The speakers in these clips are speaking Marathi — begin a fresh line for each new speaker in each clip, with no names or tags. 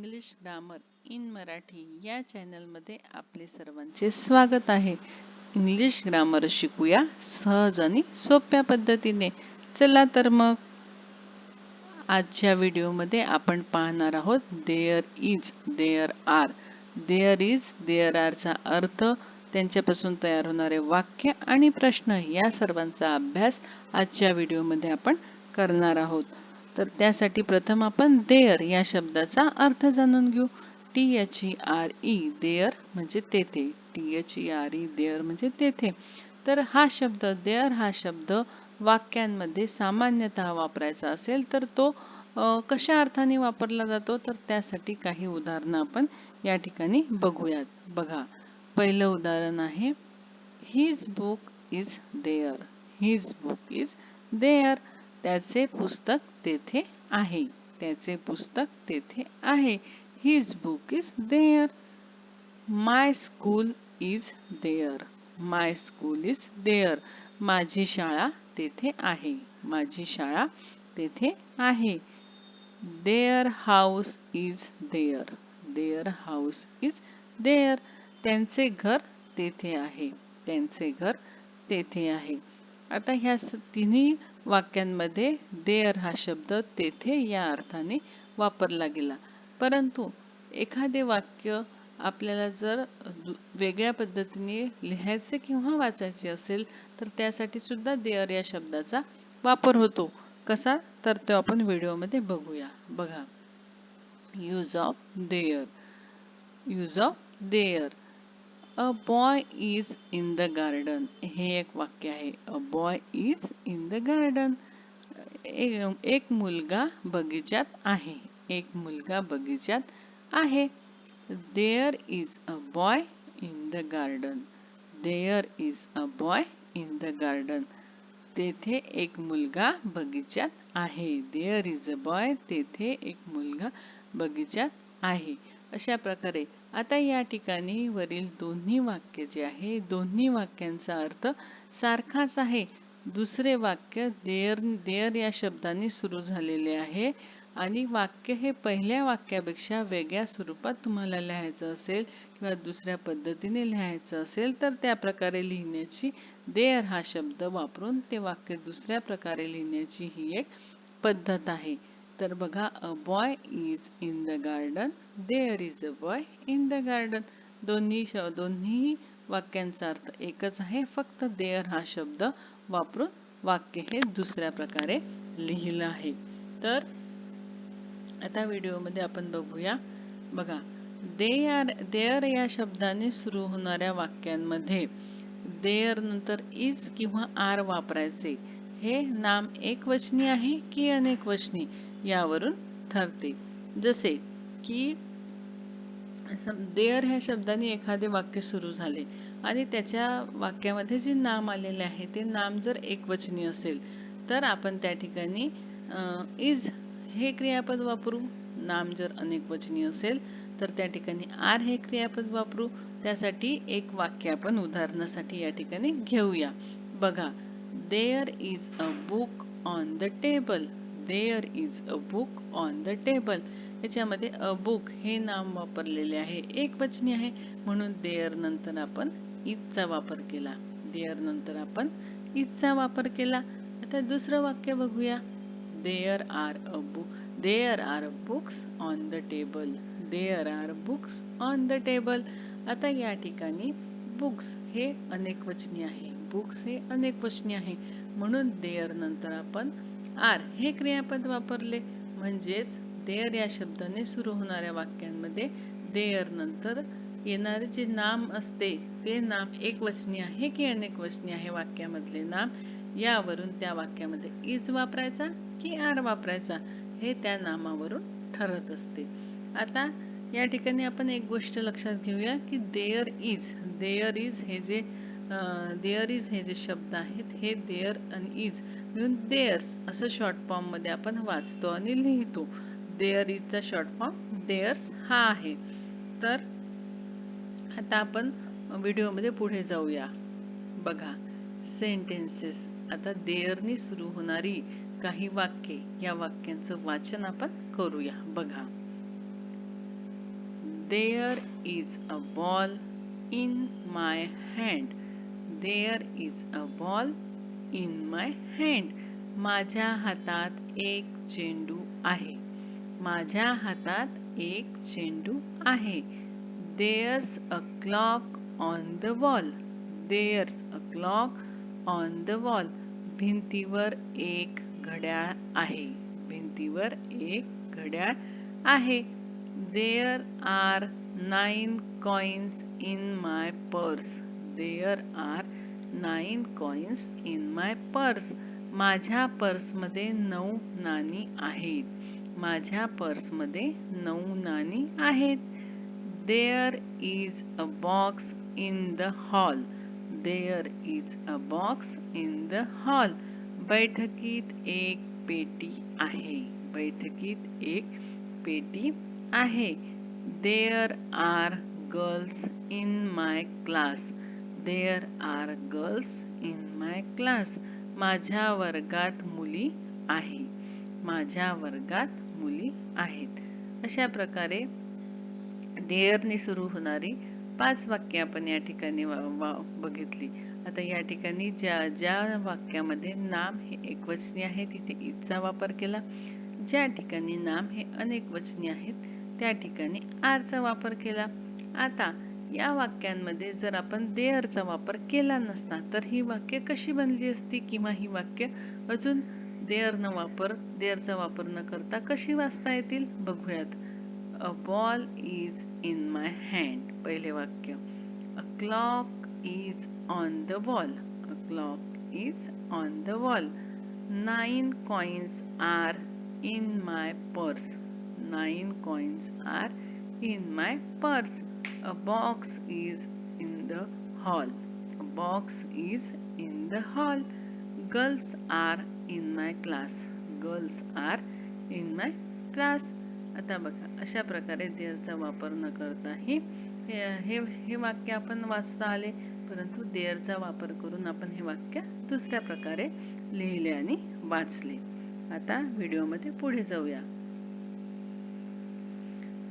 इंग्लिश ग्रामर इन मराठी या चॅनलमध्ये आपले सर्वांचे स्वागत आहे. इंग्लिश ग्रामर शिकूया सहज आणि सोप्या पद्धतीने. चला तर मग आजच्या व्हिडिओमध्ये आपण पाहणार आहोत there is, there are. There is, there आरचा अर्थ, त्यांच्यापासून तयार होणारे वाक्य आणि प्रश्न या सर्वांचा अभ्यास आजच्या व्हिडिओमध्ये आपण करणार आहोत. तर त्यासाठी प्रथम आपण देअर या शब्दाचा अर्थ जाणून घेऊ. THERE देअर म्हणजे तेथे. THERE देअर म्हणजे तेथे. तर हा शब्द देअर हा शब्द वाक्यांमध्ये सामान्यतः वापरायचा असेल तर तो कशा अर्थाने वापरला जातो, तर त्यासाठी काही उदाहरणं आपण या ठिकाणी बघूयात. बघा, पहिलं उदाहरण आहे his book is there. His book is there. त्याचे पुस्तक तेथे आहे. त्याचे पुस्तक तेथे आहे. His book is there. My school is there. My school is there. माझी शाळा तेथे आहे. माझी शाळा तेथे आहे. Their house is there. Their house is there. त्यांचे घर तेथे आहे. त्यांचे घर तेथे आहे. आता ह्या तिन्ही वाक्यांमध्ये देअर हा शब्द तेथे या अर्थाने वापरला गेला. परंतु एखादे वाक्य आपल्याला जर वेगळ्या पद्धतीने लिहायचे किंवा वाचायचे असेल तर त्यासाठी सुद्धा देअर या शब्दाचा वापर होतो. कसा, तर तो आपण व्हिडिओमध्ये बघूया. बघा, use of there. Use of there. A boy is in the garden. हे एक वाक्य आहे. A boy is in the garden. एक मुलगा बगीचात आहे. एक मुलगा बगीचात आहे. There is a boy in the garden. There is a boy in the garden. तेथे एक मुलगा बगीचात आहे. There is a boy. तेथे एक मुलगा बगीचात आहे. अशा प्रकारे आता या ठिकाणी वरील दोन्ही वाक्य जे आहे, दोन्ही वाक्यांचा अर्थ सारखाच आहे. दुसरे वाक्य देअर या शब्दाने सुरू झालेले आहे आणि वाक्य हे पहिल्या वाक्यापेक्षा वेगळ्या स्वरूपात तुम्हाला लिहायचं असेल किंवा दुसऱ्या पद्धतीने लिहायचं असेल तर त्या प्रकारे लिहिण्याची, देअर हा शब्द वापरून ते वाक्य दुसऱ्या प्रकारे लिहिण्याची ही एक पद्धत आहे. तर बघा, a boy is in the garden. There is a boy in the garden. दोन्ही वाक्यांचा अर्थ एकच आहे, फक्त देअर हा शब्द वापरून वाक्य हे दुसऱ्या प्रकारे लिहिलं आहे. तर आता व्हिडिओमध्ये आपण बघूया. बघा, देअर या शब्दाने सुरू होणाऱ्या वाक्यांमध्ये देअर नंतर इज किंवा आर वापरायचे. हे नाम एकवचनी आहे की अनेकवचनी यावरून ठरते. जसे की देअर ह्या शब्दाने एखादे वाक्य सुरू झाले आणि त्याच्या वाक्यामध्ये जे नाम आलेले आहे ते नाम जर एकवचनी असेल तर आपण त्या ठिकाणी इज हे क्रियापद वापरू. नाम जर अनेकवचनी असेल तर त्या ठिकाणी आर हे क्रियापद वापरू. त्यासाठी एक वाक्य आपण उदाहरणासाठी या ठिकाणी घेऊया. बघा, there is a book on the table. There is a book on the table. याच्यामध्ये अ बुक हे नाम वापरलेले आहे, एकवचनी आहे, म्हणून देअर नंतर आपण इजचा वापर केला. देअर नंतर आपण इजचा वापर केला. आता दुसरं वाक्य बघूया. There are a book. There are books on the table. There are books on the table. आता या ठिकाणी बुक्स हे अनेकवचनी आहे. बुक्स हे अनेकवचनी आहे, म्हणून देअर नंतर आपण आर हे क्रियापद वापरले. म्हणजेच देअर या शब्दाने सुरू होणाऱ्या वाक्यांमध्ये देअर नंतर येणारे जे नाम असते ते नाम एकवचनी आहे की अनेकवचनी आहे वाक्यामधले नाम, यावरून त्या वाक्यामध्ये इज वापरायचा की आर वापरायचा हे त्या नामावरून ठरत असते. आता या ठिकाणी आपण एक गोष्ट लक्षात घेऊया की देअर इज हे जे शब्द आहेत हे देअर आणि इज मिळून देअर्स असं शॉर्ट फॉर्म मध्ये आपण वाचतो आणि लिहितो. देअर इजचा शॉर्ट फॉर्म देअर्स हा आहे. तर आता आपण व्हिडिओमध्ये पुढे जाऊया. बघा, सेंटेन्सेस. आता देअरनी सुरू होणारी काही वाक्ये, या वाक्यांचं वाचन आपण करूया. बघा, There is a ball in my hand. There is a ball in my hand. माझ्या हातात एक चेंडू आहे. माझ्या हातात एक चेंडू आहे. There's a clock on the wall. There's a clock on the wall. भिंतीवर एक घड्याळ आहे. भिंतीवर एक घड्याळ आहे. There are 9 coins in my purse. There are 9 coins in my purse. माझ्या पर्समध्ये 9 नाणी आहेत. माझ्या पर्समध्ये 9 नाणी आहेत. There is a box in the hall. There is a box in the hall. बैठकीत एक पेटी आहे. बैठकीत एक पेटी आहे. There are girls in my class. There are girls in my class. माझ्या वर्गात मुली आहे. माझ्या वर्गात मुली आहेत. अशा प्रकारे देअरने सुरू होणारी 5 वाक्य आपण या ठिकाणी बघितली. आता या ठिकाणी ज्या वाक्यामध्ये नाम हे एकवचनी आहे तिथे इजचा वापर केला. ज्या ठिकाणी नाम हे अनेकवचनी आहेत त्या ठिकाणी आरचा वापर केला. आता या वाक्यांमध्ये जर आपण देअरचा वापर केला नसता तर ही वाक्य कशी बनली असती किंवा ही वाक्य अजून देअरचा वापर न करता कशी वाचता येतील बघूयात. A ball is in my hand. पहिले वाक्य. A clock is on the wall. A clock is on the wall. 9 coins are in my purse. 9 coins are in my purse. A box is in the hall. A box is in the hall. Girls are in my class. Girls are in my class. आता बघा अशा प्रकारे देअरचा वापर न करता हे वाक्य आपण वाचता आले, परंतु देअरचा वापर करून आपण हे वाक्य दुसऱ्या प्रकारे लिहिले आणि वाचले. आता व्हिडिओमध्ये पुढे जाऊया.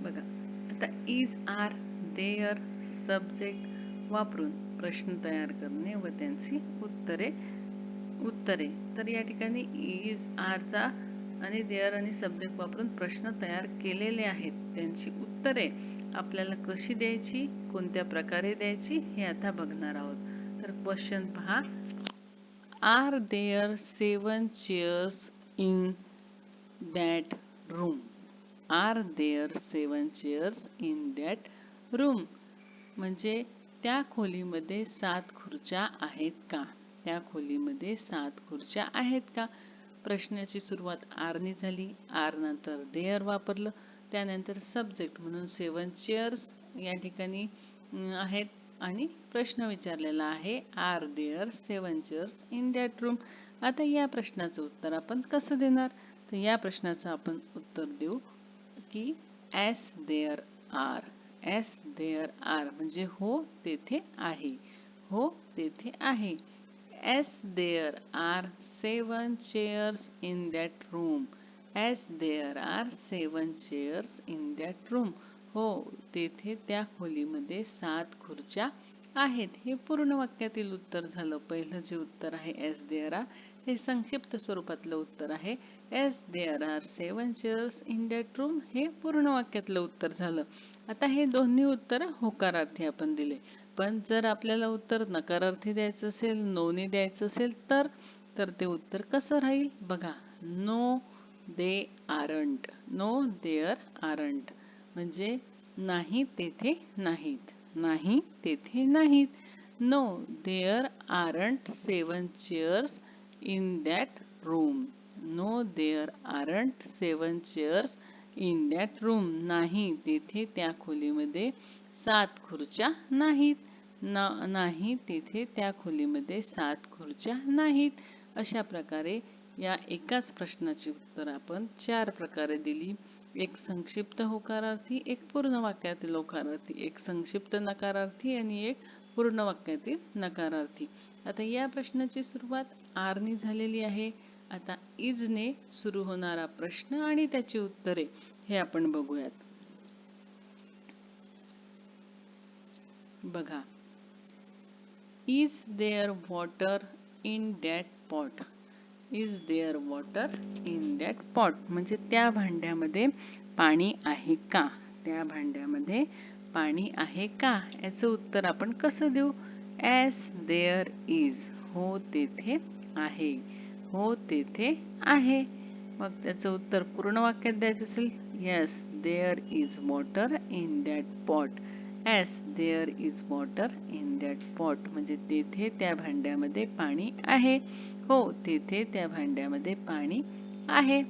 बघा आता इज, आर, देअर, सब्जेक्ट वापरून प्रश्न तयार करणे व त्यांची उत्तरे. तर या ठिकाणी इज, आरचा आणि देअर आणि सब्जेक्ट वापरून प्रश्न तयार केलेले आहेत. त्यांची उत्तरे आपल्याला कशी द्यायची, कोणत्या प्रकारे द्यायची हे आता बघणार आहोत. तर क्वेश्चन पहा. Are there 7 chairs in that room? Are there 7 chairs in that room? म्हणजे त्या खोलीमध्ये 7 खुर्च्या आहेत का? त्या खोलीमध्ये 7 खुर्च्या आहेत का? प्रश्नाची सुरुवात आरने झाली. आर नंतर देअर वापरलं. त्यानंतर सब्जेक्ट म्हणून 7 चेअर्स या ठिकाणी आहेत आणि प्रश्न विचारलेला आहे are there 7 chairs in that room? आता या प्रश्नाचं उत्तर आपण कसं देणार? तर या प्रश्नाचं आपण उत्तर देऊ की yes there are. Yes there are म्हणजे हो तेथे आहे. हो तेथे आहे. As there are 7 chairs in that room. As there are 7 chairs in that room. हो तेथे त्या खोलीमध्ये 7 खुर्च्या आहेत. हे पूर्ण वाक्यातील उत्तर झालं. पहिलं जे उत्तर आहे as there are हे संक्षिप्त स्वरूपातलं उत्तर आहे. As there are 7 chairs in that room हे पूर्ण वाक्यातलं उत्तर झालं. आता हे दोन्ही उत्तर होकारार्थी आपण दिले. पण जर आपल्याला उत्तर नकारार्थी द्यायचं असेल, नोने द्यायचं असेल तर ते उत्तर कसं राहील बघा. No they aren't. No there aren't म्हणजे नाही तेथे नाहीत. नाही तेथे नाहीत. No there aren't 7 chairs in that room. No there aren't 7 chairs in that room. नाही तेथे त्या खोलीमध्ये 7 खुर्च्या नाहीत. नाही तिथे त्या खोलीमध्ये 7 खुर्च्या नाहीत. अशा प्रकारे या एकाच प्रश्नाची उत्तर आपण 4 प्रकारे दिली. एक संक्षिप्त होकारार्थी, एक पूर्ण वाक्यातील होकारार्थी, एक संक्षिप्त नकारार्थी आणि एक पूर्ण वाक्यातील नकारार्थी. आता या प्रश्नाची सुरुवात आरने झालेली आहे. आता इजने सुरू होणारा प्रश्न आणि त्याची उत्तरे हे आपण बघूयात. बघा, is there water in that pot. Is there water in that pot म्हणजे त्या भांड्यामध्ये पाणी आहे का? त्या भांड्यामध्ये पाणी आहे का? याचं उत्तर आपण कसं देऊ? Yes there is. हो तेथे आहे. हो तेथे आहे. मग त्याचं उत्तर पूर्ण वाक्यात द्यायचं असेल, yes there is water in that pot. Yes there is water in that pot म्हणजे तेथे त्या भांड्यामध्ये पाणी आहे. हो तेथे त्या भांड्यामध्ये पाणी आहे.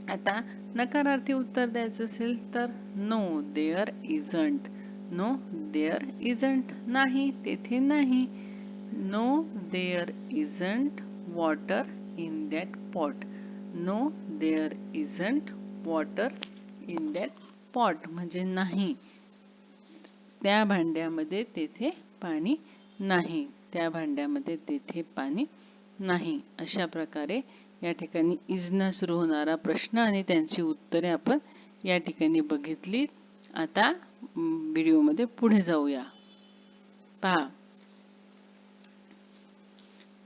आता नकारार्थी उत्तर द्यायचं असेल तर no there isn't. No there isn't नाही तेथे नाही. No there isn't water in that pot. No there isn't water in that pot म्हणजे नाही, त्या भांड्यामध्ये तेथे पाणी नाही. त्या भांड्यामध्ये तेथे पाणी नाही. अशा प्रकारे या ठिकाणी इजना सुरू होणारा प्रश्न आणि त्यांची उत्तरे आपण या ठिकाणी बघितली. आता व्हिडिओमध्ये पुढे जाऊया. पहा,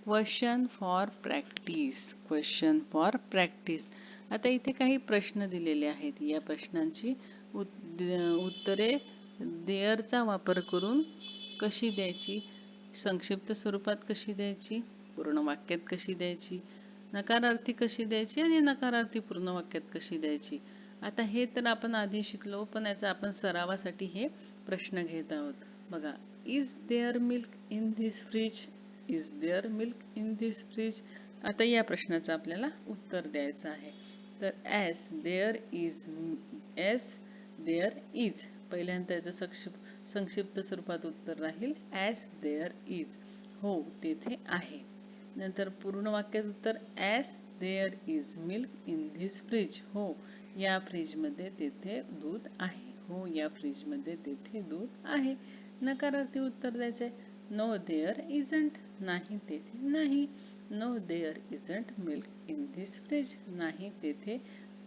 question for practice. Question for practice. आता इथे काही प्रश्न दिलेले आहेत. या प्रश्नांची उत्तरे देअरचा वापर करून कशी द्यायची, संक्षिप्त स्वरूपात कशी द्यायची, पूर्ण वाक्यात कशी द्यायची, नकारार्थी कशी द्यायची आणि नकारार्थी पूर्ण वाक्यात कशी द्यायची. आता हे तर आपण आधी शिकलो, पण याचा आपण सरावासाठी हे प्रश्न घेत आहोत. बघा, is there milk in this fridge. Is there milk in this fridge. आता या प्रश्नाचं आपल्याला उत्तर द्यायचं आहे. तर yes there is. Yes there is. पहिल्यांदा याचं संक्षिप्त स्वरूपात उत्तर राहील एस देअर इज. हो तेथे आहे. नंतर पूर्ण वाक्यात उत्तर yes there is milk in this fridge. हो या फ्रीजमध्ये तेथे दूध आहे. हो या फ्रीजमध्ये तेथे दूध आहे. नकारार्थी उत्तर द्यायचे नो देअर इजंट. नाही तेथे नाही. No there isn't milk in this fridge. नाही तेथे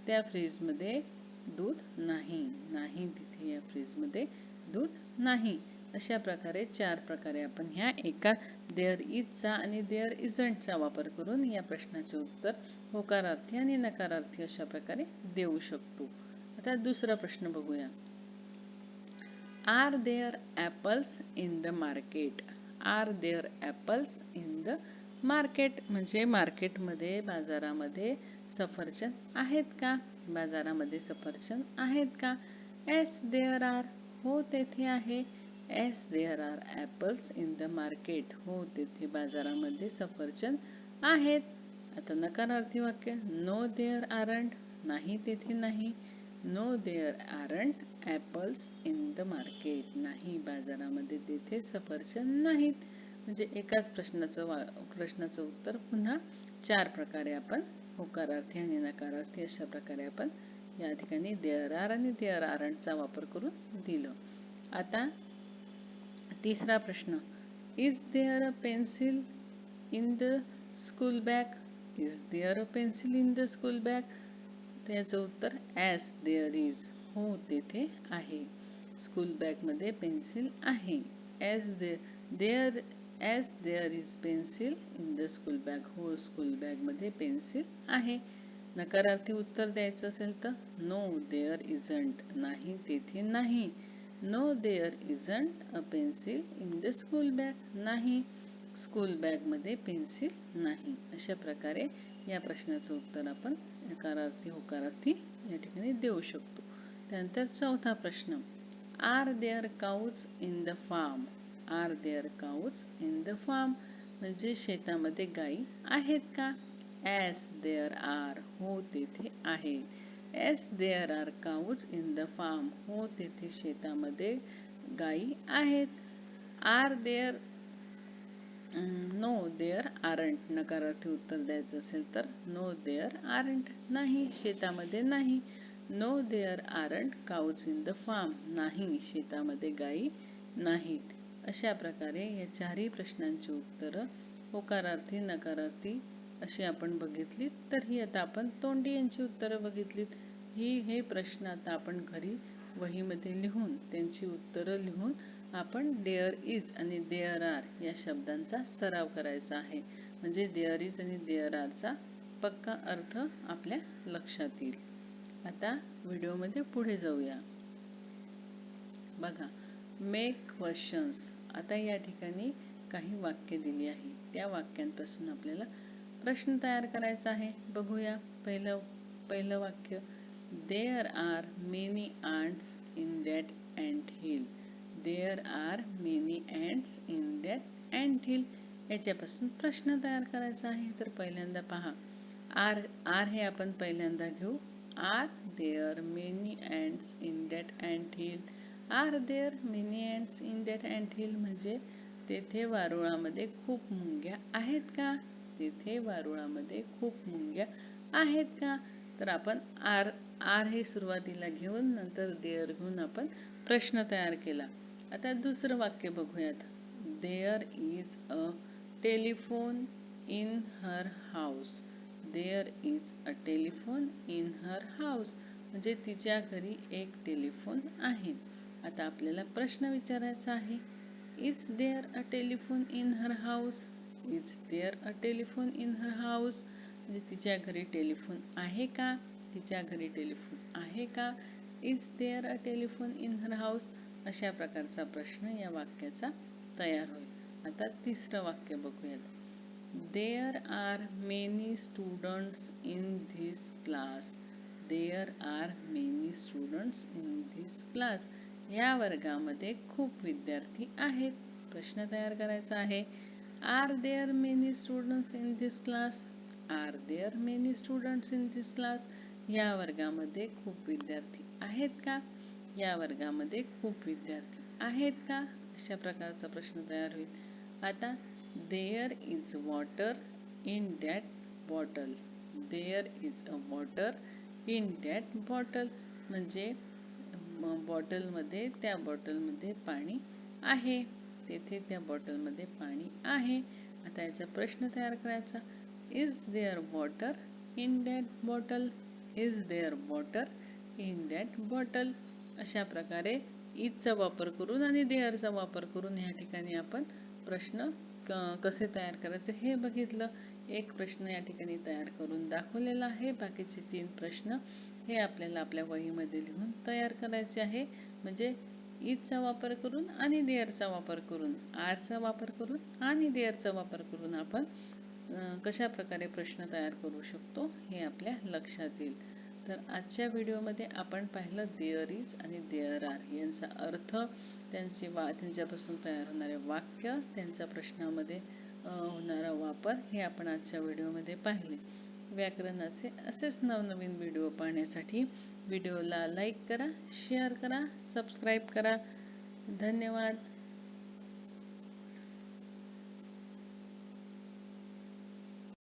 त्या फ्रीजमध्ये दूध नाही. नाही तिथे या फ्रीजमध्ये दूध नाही. अशा प्रकारे 4 प्रकारे आपण ह्या एका देअर इजचा आणि देअर इजंटचा वापर करून या प्रश्नाचे उत्तर होकारार्थी आणि नकारार्थी अशा प्रकारे देऊ शकतो. आता दुसरा प्रश्न बघूया. Are there apples in the market. Are there apples in the market म्हणजे मार्केटमध्ये, बाजारामध्ये सफरचंद आहेत का? बाजारामध्ये सफरचंद आहेत का? Yes there are. हो तेथे आहे. Yes there are apples in the market. हो तेथे बाजारामध्ये सफरचंद आहेत. आता नकारार्थी वाक्य नो देअर आरंट. नाही तेथे नाही. No there aren't apples in the market. नाही बाजारामध्ये तेथे सफरचंद नाहीत. म्हणजे एकाच प्रश्नाचं उत्तर पुन्हा 4 प्रकारे आपण होकारार्थी आणि नकारार्थी अशा प्रकारे आपण या ठिकाणी देअर आर आणि देअर आरंटचा वापर करून दिलं. आता तिसरा प्रश्न. Is there a pencil in the school bag. Is there a pencil in the school bag. त्याचं उत्तर एस देअर इज. हो तेथे आहे. स्कूल बॅगमध्ये पेन्सिल आहे. Yes there yes there is pencil in the school bag. हो स्कूल बॅगमध्ये पेन्सिल आहे. नकारार्थी उत्तर द्यायचं असेल तर नो देअर इजंट. नाही तेथे नाही. No there isn't a pencil in the school bag. नाही स्कूल बॅगमध्ये पेन्सिल नाही. अशा प्रकारे या प्रश्नाचं उत्तर आपण नकारार्थी होकारार्थी या ठिकाणी देऊ शकतो. त्यानंतर चौथा प्रश्न. Are there cows in the farm. Are there cows in the farm म्हणजे शेतामध्ये गायी आहेत का? Yes there are. हो तेथे आहे. Yes there are cows in the farm. हो तेथे शेतामध्ये गायी आहेत. Are there no there aren't. नकारार्थी उत्तर द्यायचं असेल तर नो देअर आरंट. नाही शेतामध्ये नाही. No there aren't cows in the farm. नाही शेतामध्ये गायी नाहीत. अशा प्रकारे या 4ही प्रश्नांची उत्तरं होकारार्थी नकारार्थी अशी आपण बघितली. तर ही आता आपण तोंडी यांची उत्तरं बघितलीत. हे प्रश्न आता आपण घरी वहीमध्ये लिहून त्यांची उत्तरं लिहून आपण देअर इज आणि देअर आर या शब्दांचा सराव करायचा आहे. म्हणजे देअर इज आणि देअर आरचा पक्का अर्थ आपल्या लक्षात येईल. आता व्हिडिओमध्ये पुढे जाऊया. बघा, मेक क्वेश्चन्स. आता या ठिकाणी काही वाक्य दिली आहे. त्या वाक्यांपासून आपल्याला प्रश्न तयार करायचा आहे. बघूया. पहिलं वाक्य, there are many ants in that ant hill. There are many ants in that ant hill. याच्यापासून प्रश्न तयार करायचा आहे. तर पहिल्यांदा पहा, आर हे आपण पहिल्यांदा घेऊ. Are there many ants in that ant hill. Are there many ants in that ant hill म्हणजे तेथे वारुळामध्ये खूप मुंग्या आहेत का? तेथे वारुळामध्ये खूप मुंग्या आहेत का? तर आपण आर हे सुरुवातीला घेऊन नंतर देअर घेऊन आपण प्रश्न तयार केला. आता दुसरं वाक्य बघूयात. There is a telephone in her house. There is a telephone in her house म्हणजे तिच्या घरी एक टेलिफोन आहे. आता आपल्याला प्रश्न विचारायचा आहे. Is there a telephone in her house? Is there a telephone in her house म्हणजे तिच्या घरी टेलिफोन आहे का? तिच्या घरी टेलिफोन आहे का? Is there a telephone in her house अशा प्रकारचा प्रश्न या वाक्याचा तयार होईल. आता तिसरं वाक्य बघूयात. There are many students in this class. There are many students in this class. या वर्गामध्ये खूप विद्यार्थी आहेत. प्रश्न तयार करायचा आहे. Are there many students in this class? Are there many students in this class? या वर्गामध्ये खूप विद्यार्थी आहेत का? या वर्गामध्ये खूप विद्यार्थी आहेत का? अशा प्रकारचा प्रश्न तयार होईल. आता there is water in that bottle. There is a water in that bottle म्हणजे त्या बॉटलमध्ये पाणी आहे. तेथे त्या बॉटलमध्ये पाणी आहे. आता याचा प्रश्न तयार करायचा. Is there water in that bottle? Is there water in that bottle? अशा प्रकारे इजचा वापर करून आणि देअरचा वापर करून या ठिकाणी आपण प्रश्न कसे तयार करायचे हे बघितलं. एक प्रश्न या ठिकाणी तयार करून दाखवलेला आहे. बाकीचे 3 प्रश्न हे आपल्याला आपल्या वहीमध्ये लिहून तयार करायचे आहे. म्हणजे इजचा वापर करून आणि देअरचा वापर करून, आरचा वापर करून आणि देअरचा वापर करून आपण कशा प्रकारे प्रश्न तयार करू शकतो हे आपल्या लक्षात येईल. तर आजच्या व्हिडिओमध्ये आपण पाहिलं देअर इज आणि देअर आर यांचा अर्थ, त्यांच्यापासून तयार होणारे वाक्य, त्यांचा प्रश्नामध्ये होणारा वापर हे आपण आजच्या व्हिडिओमध्ये पाहिले. व्याकरणाचे असेच नवनवीन व्हिडिओ पाहण्यासाठी व्हिडिओला लाईक करा, शेअर करा, सबस्क्राईब करा. धन्यवाद.